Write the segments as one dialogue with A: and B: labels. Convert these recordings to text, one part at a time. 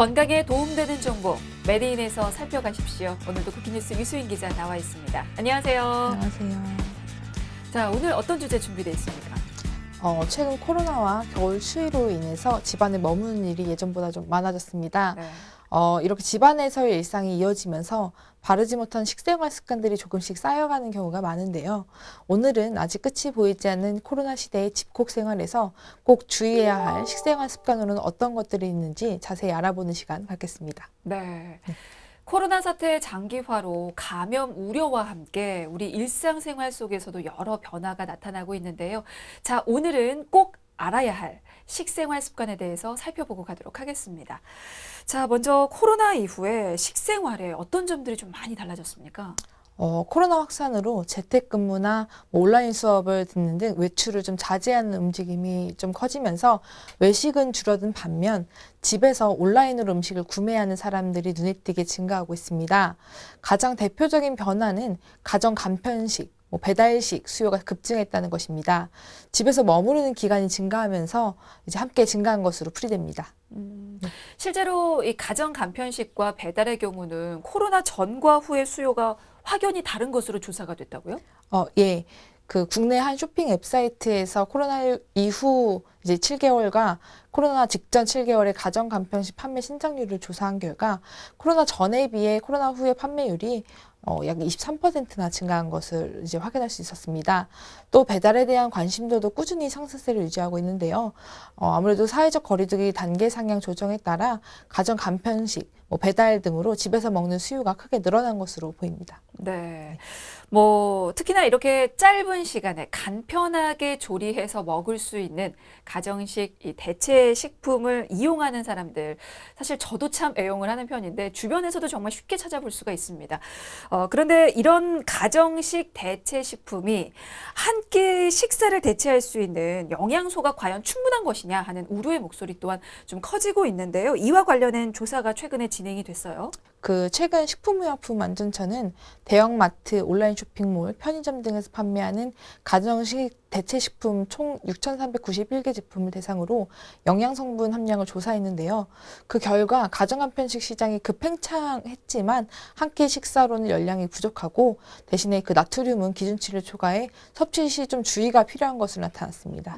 A: 건강에 도움되는 정보 메디인에서 살펴가십시오. 오늘도 쿠키뉴스 유수인 기자 나와 있습니다. 안녕하세요.
B: 안녕하세요.
A: 자, 오늘 어떤 주제 준비되어 있습니까?
B: 최근 코로나와 겨울 추위로 인해서 집안에 머무는 일이 예전보다 좀 많아졌습니다.
A: 네.
B: 이렇게 집안에서의 일상이 이어지면서 바르지 못한 식생활 습관들이 조금씩 쌓여가는 경우가 많은데요. 오늘은 아직 끝이 보이지 않는 코로나 시대의 집콕 생활에서 꼭 주의해야 할 식생활 습관으로는 어떤 것들이 있는지 자세히 알아보는 시간 갖겠습니다.
A: 네. 코로나 사태의 장기화로 감염 우려와 함께 우리 일상생활 속에서도 여러 변화가 나타나고 있는데요. 자, 오늘은 꼭 알아야 할 식생활 습관에 대해서 살펴보고 가도록 하겠습니다. 자, 먼저 코로나 이후에 식생활에 어떤 점들이 좀 많이 달라졌습니까?
B: 코로나 확산으로 재택근무나 온라인 수업을 듣는 등 외출을 좀 자제하는 움직임이 좀 커지면서 외식은 줄어든 반면 집에서 온라인으로 음식을 구매하는 사람들이 눈에 띄게 증가하고 있습니다. 가장 대표적인 변화는 가정 간편식, 배달식 수요가 급증했다는 것입니다. 집에서 머무르는 기간이 증가하면서 이제 함께 증가한 것으로 풀이됩니다.
A: 실제로 이 가정 간편식과 배달의 경우는 코로나 전과 후의 수요가 확연히 다른 것으로 조사가 됐다고요?
B: 예. 그 국내 한 쇼핑 웹사이트에서 코로나 이후 이제 7개월과 코로나 직전 7개월의 가정 간편식 판매 신장률을 조사한 결과 코로나 전에 비해 코로나 후의 판매율이 약 23%나 증가한 것을 이제 확인할 수 있었습니다. 또 배달에 대한 관심도도 꾸준히 상승세를 유지하고 있는데요. 아무래도 사회적 거리두기 단계 상향 조정에 따라 가정 간편식, 배달 등으로 집에서 먹는 수요가 크게 늘어난 것으로 보입니다.
A: 네. 특히나 이렇게 짧은 시간에 간편하게 조리해서 먹을 수 있는 가정식 이 대체 식품을 이용하는 사람들, 사실 저도 참 애용을 하는 편인데 주변에서도 정말 쉽게 찾아볼 수가 있습니다. 그런데 이런 가정식 대체 식품이 한 끼 식사를 대체할 수 있는 영양소가 과연 충분한 것이냐 하는 우려의 목소리 또한 좀 커지고 있는데요. 이와 관련된 조사가 최근에 진행이 됐어요.
B: 최근 식품의약품안전처는 대형마트, 온라인 쇼핑몰, 편의점 등에서 판매하는 가정식 대체식품 총 6,391개 제품을 대상으로 영양성분 함량을 조사했는데요. 그 결과 가정간편식 시장이 급팽창했지만 한 끼 식사로는 열량이 부족하고 대신에 그 나트륨은 기준치를 초과해 섭취 시 좀 주의가 필요한 것으로 나타났습니다.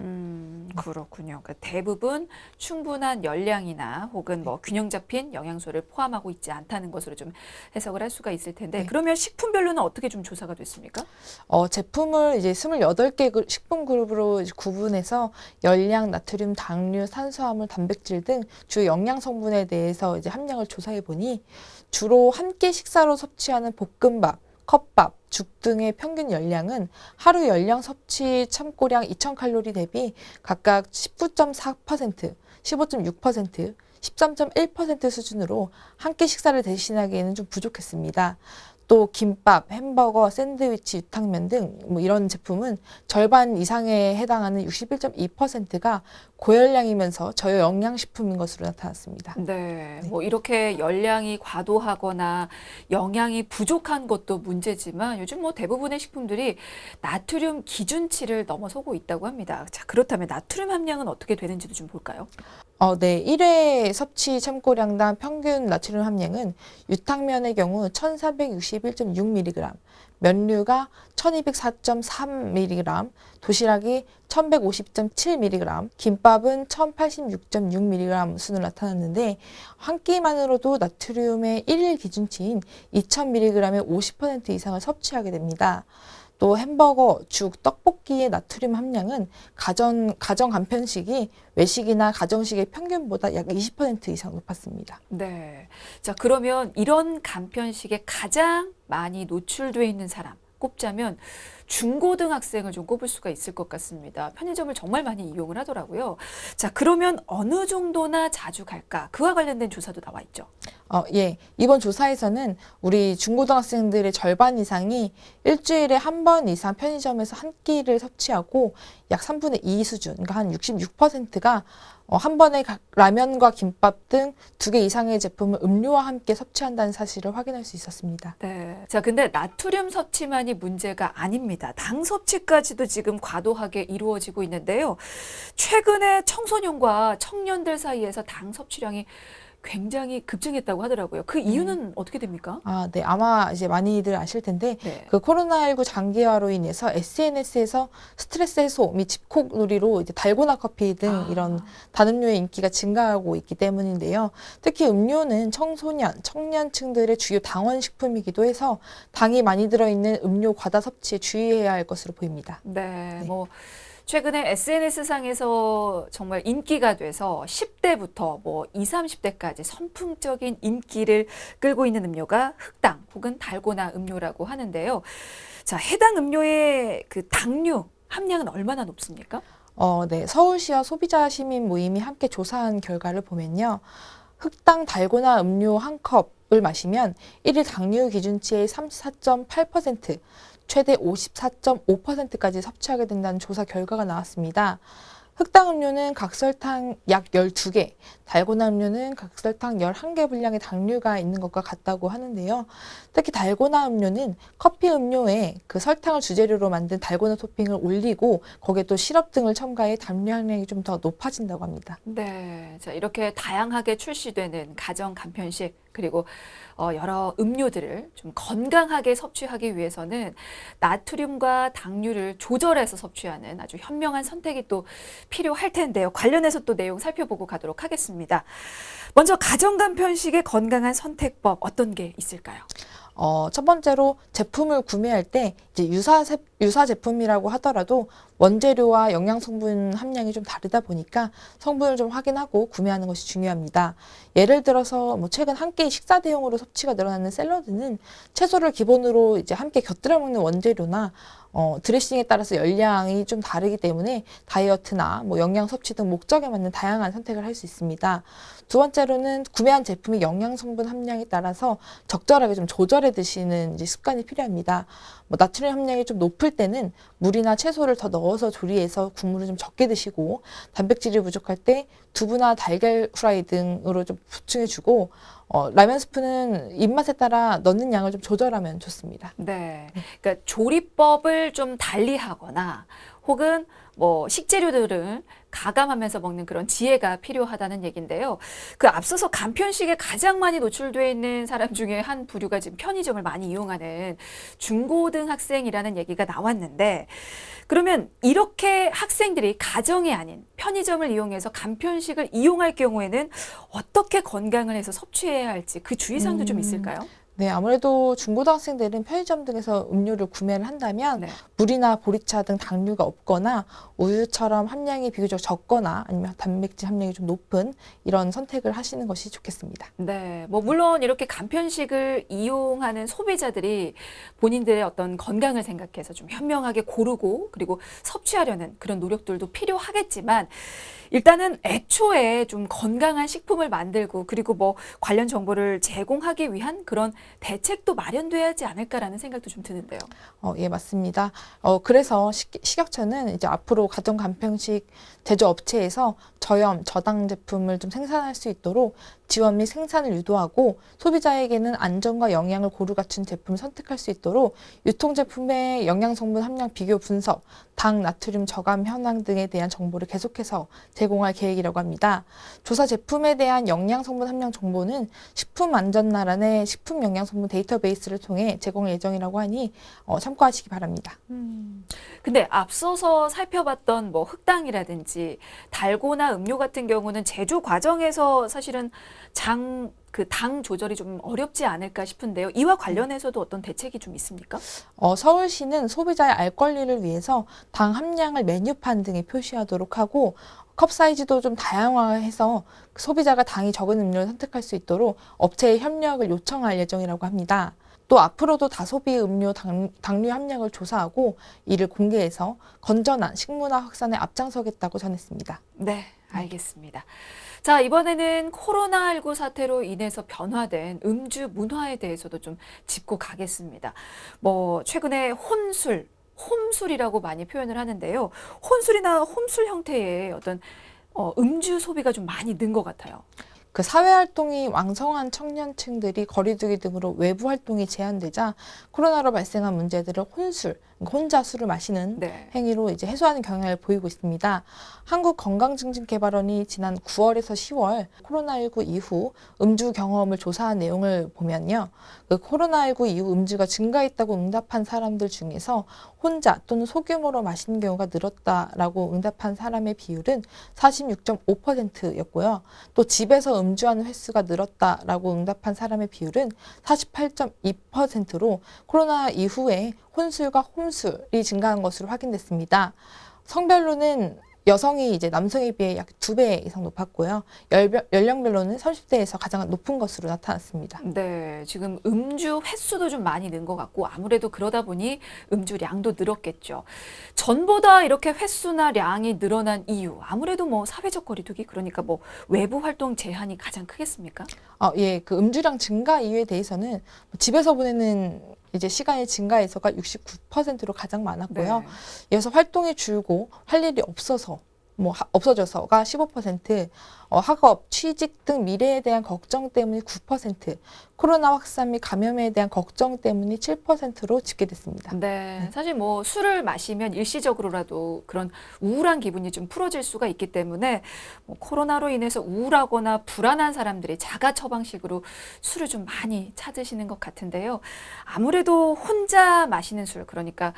A: 그렇군요. 그러니까 대부분 충분한 열량이나 혹은 균형 잡힌 영양소를 포함하고 있지 않다는 것으로 좀 해석을 할 수가 있을 텐데
B: 네.
A: 그러면 식품별로는 어떻게 좀 조사가 됐습니까?
B: 제품을 이제 28개 식품 그룹으로 이제 구분해서 열량, 나트륨, 당류, 탄수화물, 단백질 등 주요 영양 성분에 대해서 이제 함량을 조사해 보니 주로 한 끼 식사로 섭취하는 볶음밥, 컵밥, 죽 등의 평균 열량은 하루 열량 섭취 참고량 2,000칼로리 대비 각각 19.4%, 15.6%, 13.1% 수준으로 한 끼 식사를 대신하기에는 좀 부족했습니다. 또 김밥, 햄버거, 샌드위치, 유탕면 등 이런 제품은 절반 이상에 해당하는 61.2%가 고열량이면서 저영양식품인 것으로 나타났습니다.
A: 네, 이렇게 열량이 과도하거나 영양이 부족한 것도 문제지만 요즘 대부분의 식품들이 나트륨 기준치를 넘어서고 있다고 합니다. 자, 그렇다면 나트륨 함량은 어떻게 되는지도 좀 볼까요?
B: 네. 1회 섭취 참고량당 평균 나트륨 함량은 유탕면의 경우 1,461.6mg, 면류가 1,204.3mg, 도시락이 1,150.7mg, 김밥은 1,086.6mg 순으로 나타났는데 한 끼만으로도 나트륨의 1일 기준치인 2,000mg의 50% 이상을 섭취하게 됩니다. 또 햄버거, 죽, 떡볶이의 나트륨 함량은 가정 간편식이 외식이나 가정식의 평균보다 약 20% 이상 높았습니다.
A: 네. 자, 그러면 이런 간편식에 가장 많이 노출돼 있는 사람 꼽자면 중고등학생을 좀 꼽을 수가 있을 것 같습니다. 편의점을 정말 많이 이용을 하더라고요. 자, 그러면 어느 정도나 자주 갈까? 그와 관련된 조사도 나와 있죠.
B: 예. 이번 조사에서는 우리 중고등학생들의 절반 이상이 일주일에 한 번 이상 편의점에서 한 끼를 섭취하고 약 3분의 2 수준, 그러니까 한 66%가 한 번에 라면과 김밥 등 2개 이상의 제품을 음료와 함께 섭취한다는 사실을 확인할 수 있었습니다.
A: 네. 자, 근데 나트륨 섭취만이 문제가 아닙니다. 당 섭취까지도 지금 과도하게 이루어지고 있는데요. 최근에 청소년과 청년들 사이에서 당 섭취량이 굉장히 급증했다고 하더라고요. 그 이유는 어떻게 됩니까?
B: 아, 네. 아마 이제 많이들 아실 텐데,
A: 네.
B: 그 코로나19 장기화로 인해서 SNS에서 스트레스 해소 및 집콕놀이로 이제 달고나 커피 등 이런 단음료의 인기가 증가하고 있기 때문인데요. 특히 음료는 청소년, 청년층들의 주요 당원 식품이기도 해서 당이 많이 들어있는 음료 과다 섭취에 주의해야 할 것으로 보입니다.
A: 네,
B: 네.
A: 뭐 최근에 SNS상에서 정말 인기가 돼서 10대부터 뭐 20, 30대까지 선풍적인 인기를 끌고 있는 음료가 흑당 혹은 달고나 음료라고 하는데요. 자, 해당 음료의 그 당류 함량은 얼마나 높습니까?
B: 네. 서울시와 소비자 시민 모임이 함께 조사한 결과를 보면요. 흑당 달고나 음료 한 컵을 마시면 1일 당류 기준치의 34.8%, 최대 54.5%까지 섭취하게 된다는 조사 결과가 나왔습니다. 흑당 음료는 각설탕 약 12개, 달고나 음료는 각설탕 11개 분량의 당류가 있는 것과 같다고 하는데요. 특히 달고나 음료는 커피 음료에 그 설탕을 주재료로 만든 달고나 토핑을 올리고 거기에 또 시럽 등을 첨가해 담류 함량이 좀 더 높아진다고 합니다.
A: 네, 자, 이렇게 다양하게 출시되는 가정 간편식 그리고 여러 음료들을 좀 건강하게 섭취하기 위해서는 나트륨과 당류를 조절해서 섭취하는 아주 현명한 선택이 또 필요할 텐데요. 관련해서 또 내용 살펴보고 가도록 하겠습니다. 먼저 가정 간편식의 건강한 선택법 어떤 게 있을까요?
B: 첫 번째로 제품을 구매할 때 이제 유사 제품이라고 하더라도 원재료와 영양 성분 함량이 좀 다르다 보니까 성분을 좀 확인하고 구매하는 것이 중요합니다. 예를 들어서 뭐 최근 한 끼 식사 대용으로 섭취가 늘어나는 샐러드는 채소를 기본으로 이제 함께 곁들여 먹는 원재료나 드레싱에 따라서 열량이 좀 다르기 때문에 다이어트나 뭐 영양 섭취 등 목적에 맞는 다양한 선택을 할 수 있습니다. 두 번째로는 구매한 제품의 영양 성분 함량에 따라서 적절하게 좀 조절해 드시는 이제 습관이 필요합니다. 뭐 나트륨 함량이 좀 높을 때는 물이나 채소를 더 넣어서 조리해서 국물을 좀 적게 드시고 단백질이 부족할 때 두부나 달걀 후라이 등으로 좀 보충해주고 라면 스프는 입맛에 따라 넣는 양을 좀 조절하면 좋습니다.
A: 네. 그러니까 조리법을 좀 달리하거나 혹은 뭐 식재료들을 가감하면서 먹는 그런 지혜가 필요하다는 얘기인데요. 그 앞서서 간편식에 가장 많이 노출되어 있는 사람 중에 한 부류가 지금 편의점을 많이 이용하는 중고등학생이라는 얘기가 나왔는데 그러면 이렇게 학생들이 가정이 아닌 편의점을 이용해서 간편식을 이용할 경우에는 어떻게 건강을 해서 섭취해야 할지 그 주의사항도 좀 있을까요?
B: 네, 아무래도 중고등학생들은 편의점 등에서 음료를 구매를 한다면
A: 네.
B: 물이나 보리차 등 당류가 없거나 우유처럼 함량이 비교적 적거나 아니면 단백질 함량이 좀 높은 이런 선택을 하시는 것이 좋겠습니다.
A: 네, 뭐 물론 이렇게 간편식을 이용하는 소비자들이 본인들의 어떤 건강을 생각해서 좀 현명하게 고르고 그리고 섭취하려는 그런 노력들도 필요하겠지만 일단은 애초에 좀 건강한 식품을 만들고 그리고 뭐 관련 정보를 제공하기 위한 그런 대책도 마련돼야 하지 않을까라는 생각도 좀 드는데요.
B: 예, 맞습니다. 그래서 식약처는 이제 앞으로 가정 간편식 제조업체에서 저염, 저당 제품을 좀 생산할 수 있도록 지원 및 생산을 유도하고 소비자에게는 안전과 영양을 고루 갖춘 제품을 선택할 수 있도록 유통제품의 영양성분 함량 비교 분석, 당, 나트륨 저감 현황 등에 대한 정보를 계속해서 제공할 계획이라고 합니다. 조사 제품에 대한 영양성분 함량 정보는 식품안전나라의 식품영양성분 데이터베이스를 통해 제공할 예정이라고 하니 참고하시기 바랍니다.
A: 근데 앞서서 살펴봤던 뭐 흑당이라든지 달고나 음료 같은 경우는 제조 과정에서 사실은 그 당 조절이 좀 어렵지 않을까 싶은데요. 이와 관련해서도 어떤 대책이 좀 있습니까?
B: 서울시는 소비자의 알 권리를 위해서 당 함량을 메뉴판 등에 표시하도록 하고 컵 사이즈도 좀 다양화해서 소비자가 당이 적은 음료를 선택할 수 있도록 업체의 협력을 요청할 예정이라고 합니다. 또 앞으로도 다소비 음료 당류 함량을 조사하고 이를 공개해서 건전한 식문화 확산에 앞장서겠다고 전했습니다.
A: 네, 알겠습니다. 자, 이번에는 코로나19 사태로 인해서 변화된 음주 문화에 대해서도 좀 짚고 가겠습니다. 뭐 최근에 홈술이라고 많이 표현을 하는데요. 혼술이나 홈술 형태의 어떤 음주 소비가 좀 많이 는 것 같아요.
B: 그 사회활동이 왕성한 청년층들이 거리두기 등으로 외부 활동이 제한되자 코로나로 발생한 문제들을 혼술, 혼자 술을 마시는
A: 네.
B: 행위로 이제 해소하는 경향을 보이고 있습니다. 한국건강증진개발원이 지난 9월에서 10월 코로나19 이후 음주 경험을 조사한 내용을 보면요. 그 코로나19 이후 음주가 증가했다고 응답한 사람들 중에서 혼자 또는 소규모로 마시는 경우가 늘었다라고 응답한 사람의 비율은 46.5%였고요. 또 집에서 음주하는 횟수가 늘었다라고 응답한 사람의 비율은 48.2%로 코로나 이후에 혼술과 홈술이 증가한 것으로 확인됐습니다. 성별로는 여성이 이제 남성에 비해 약 2배 이상 높았고요. 연령별로는 30대에서 가장 높은 것으로 나타났습니다.
A: 네, 지금 음주 횟수도 좀 많이 는 것 같고 아무래도 그러다 보니 음주량도 늘었겠죠. 전보다 이렇게 횟수나 량이 늘어난 이유, 아무래도 뭐 사회적 거리두기, 그러니까 뭐 외부 활동 제한이 가장 크겠습니까?
B: 예, 그 음주량 증가 이유에 대해서는 집에서 보내는 이제 시간이 증가해서가 69%로 가장 많았고요.
A: 네.
B: 이어서 활동이 줄고 할 일이 없어져서가 15%, 학업, 취직 등 미래에 대한 걱정 때문이 9%, 코로나 확산 및 감염에 대한 걱정 때문이 7%로 집계됐습니다.
A: 네, 사실 뭐 술을 마시면 일시적으로라도 그런 우울한 기분이 좀 풀어질 수가 있기 때문에 뭐 코로나로 인해서 우울하거나 불안한 사람들이 자가 처방식으로 술을 좀 많이 찾으시는 것 같은데요. 아무래도 혼자 마시는 술, 그러니까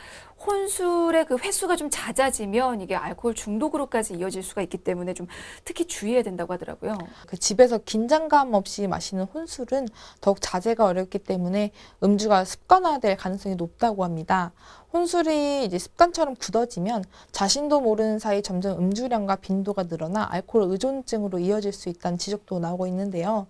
A: 혼술의 그 횟수가 좀 잦아지면 이게 알코올 중독으로까지 이어질 수가 있기 때문에 좀 특히 주의해야 된다고 하더라고요.
B: 그 집에서 긴장감 없이 마시는 혼술은 더욱 자제가 어렵기 때문에 음주가 습관화될 가능성이 높다고 합니다. 혼술이 이제 습관처럼 굳어지면 자신도 모르는 사이 점점 음주량과 빈도가 늘어나 알코올 의존증으로 이어질 수 있다는 지적도 나오고 있는데요.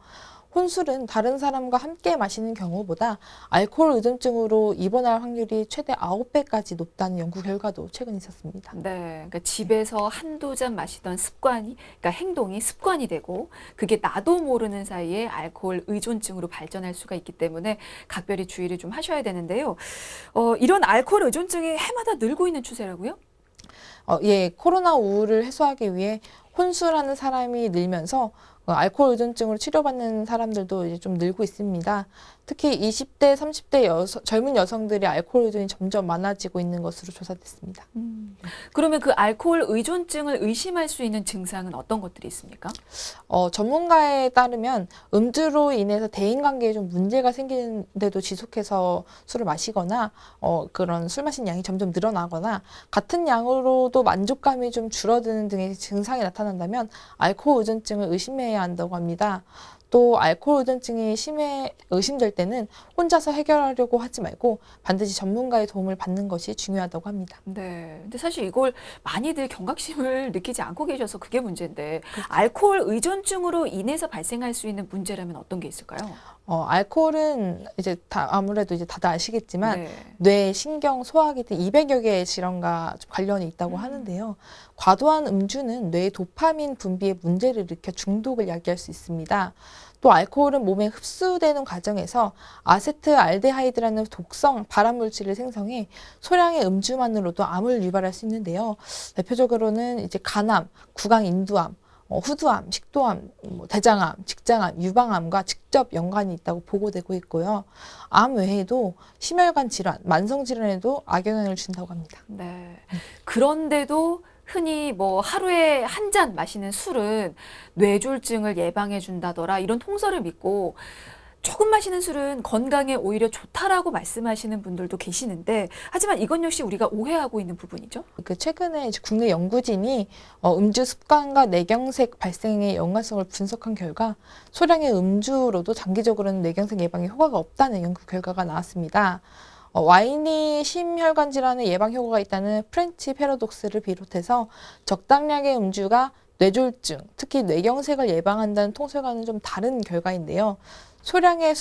B: 혼술은 다른 사람과 함께 마시는 경우보다 알코올 의존증으로 입원할 확률이 최대 9배까지 높다는 연구 결과도 최근 있었습니다.
A: 네, 그러니까 집에서 한두 잔 마시던 습관이, 그러니까 행동이 습관이 되고 그게 나도 모르는 사이에 알코올 의존증으로 발전할 수가 있기 때문에 각별히 주의를 좀 하셔야 되는데요. 이런 알코올 의존증이 해마다 늘고 있는 추세라고요?
B: 예, 코로나 우울을 해소하기 위해 혼술하는 사람이 늘면서 알코올 의존증으로 치료받는 사람들도 이제 좀 늘고 있습니다. 특히 20대, 30대 젊은 여성들이 알코올 의존이 점점 많아지고 있는 것으로 조사됐습니다.
A: 그러면 그 알코올 의존증을 의심할 수 있는 증상은 어떤 것들이 있습니까?
B: 전문가에 따르면 음주로 인해서 대인관계에 좀 문제가 생기는데도 지속해서 술을 마시거나 그런 술 마신 양이 점점 늘어나거나 같은 양으로도 만족감이 좀 줄어드는 등의 증상이 나타난다면 알코올 의존증을 의심해야 한다고 합니다. 또 알코올 의존증이 의심될 때는 혼자서 해결하려고 하지 말고 반드시 전문가의 도움을 받는 것이 중요하다고 합니다.
A: 네. 근데 사실 이걸 많이들 경각심을 느끼지 않고 계셔서 그게 문제인데, 알코올 의존증으로 인해서 발생할 수 있는 문제라면 어떤 게 있을까요?
B: 알코올은 이제 아무래도 이제 다들 아시겠지만
A: 네.
B: 뇌, 신경, 소화기 등 200여 개의 질환과 좀 관련이 있다고 하는데요. 과도한 음주는 뇌 도파민 분비에 문제를 일으켜 중독을 야기할 수 있습니다. 또 알코올은 몸에 흡수되는 과정에서 아세트알데하이드라는 독성 발암 물질을 생성해 소량의 음주만으로도 암을 유발할 수 있는데요. 대표적으로는 이제 간암, 구강인두암, 후두암, 식도암, 대장암, 직장암, 유방암과 직접 연관이 있다고 보고되고 있고요. 암 외에도 심혈관 질환, 만성 질환에도 악영향을 준다고 합니다.
A: 네. 그런데도 흔히 뭐 하루에 한 잔 마시는 술은 뇌졸중을 예방해 준다더라 이런 통설을 믿고 조금 마시는 술은 건강에 오히려 좋다라고 말씀하시는 분들도 계시는데, 하지만 이건 역시 우리가 오해하고 있는 부분이죠.
B: 최근에 이제 국내 연구진이 음주 습관과 뇌경색 발생의 연관성을 분석한 결과 소량의 음주로도 장기적으로는 뇌경색 예방에 효과가 없다는 연구 결과가 나왔습니다. 와인이 심혈관 질환의 예방 효과가 있다는 프렌치 패러독스를 비롯해서 적당량의 음주가 뇌졸중, 특히 뇌경색을 예방한다는 통설과는 좀 다른 결과인데요. 소량의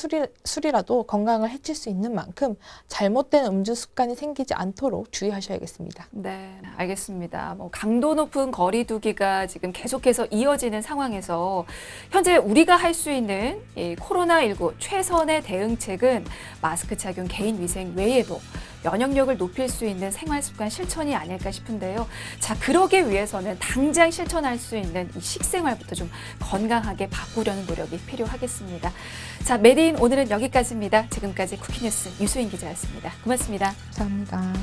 B: 술이라도 건강을 해칠 수 있는 만큼 잘못된 음주 습관이 생기지 않도록 주의하셔야겠습니다.
A: 네, 알겠습니다. 뭐 강도 높은 거리두기가 지금 계속해서 이어지는 상황에서 현재 우리가 할 수 있는 이 코로나19 최선의 대응책은 마스크 착용, 개인 위생 외에도 면역력을 높일 수 있는 생활습관 실천이 아닐까 싶은데요. 자, 그러기 위해서는 당장 실천할 수 있는 이 식생활부터 좀 건강하게 바꾸려는 노력이 필요하겠습니다. 자, 메디인 오늘은 여기까지입니다. 지금까지 쿠키뉴스 유수인 기자였습니다. 고맙습니다.
B: 감사합니다.